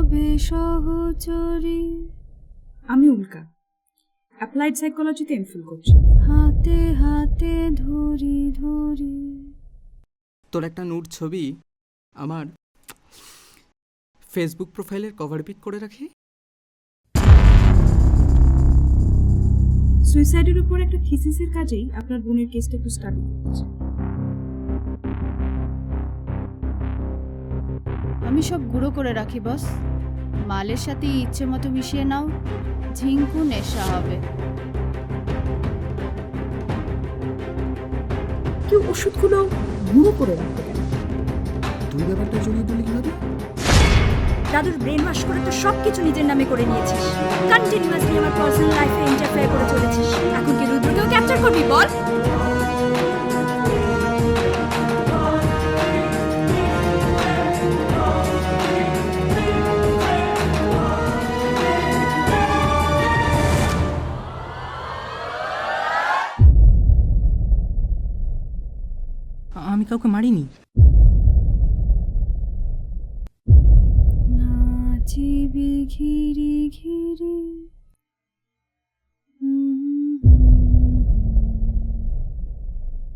হবে সহচরী। আমি উল্কা, অ্যাপ্লাইড সাইকোলজিতে এমফিল করছি। হাতে হাতে ধরি ধরি। তোর একটা নুড ছবি আমার ফেসবুক প্রোফাইলের কভার পিক করে রাখি। সুইসাইডের উপর একটা থিসিসের কাজেই আপনার বোনের কেসটা একটু স্টাডি করতেছে। আমি সব গুঁড়ো করে রাখি বস, মালের সাথে ইচ্ছে মতো মিশিয়ে নাও, ঝিঙ্কু নেশা হবে। কেউ ওষুধগুলো গুঁড়ো করে রাখতে পারে। তুই ব্যাপারটা জড়িয়ে দিলি কিভাবে? দাদুর ব্রেন ওয়াশ করে তো সবকিছু নিজের নামে করে নিয়েছিস। কন্টিনিউয়াসলি আমার পার্সোনাল লাইফে ইন্টারফেয়ার করে চলেছিস। এখন কি রুদ্রকেও ক্যাপচার করবি বল? আমি কাউকে মারিনি। নাচিবি ঘিরি ঘিরি।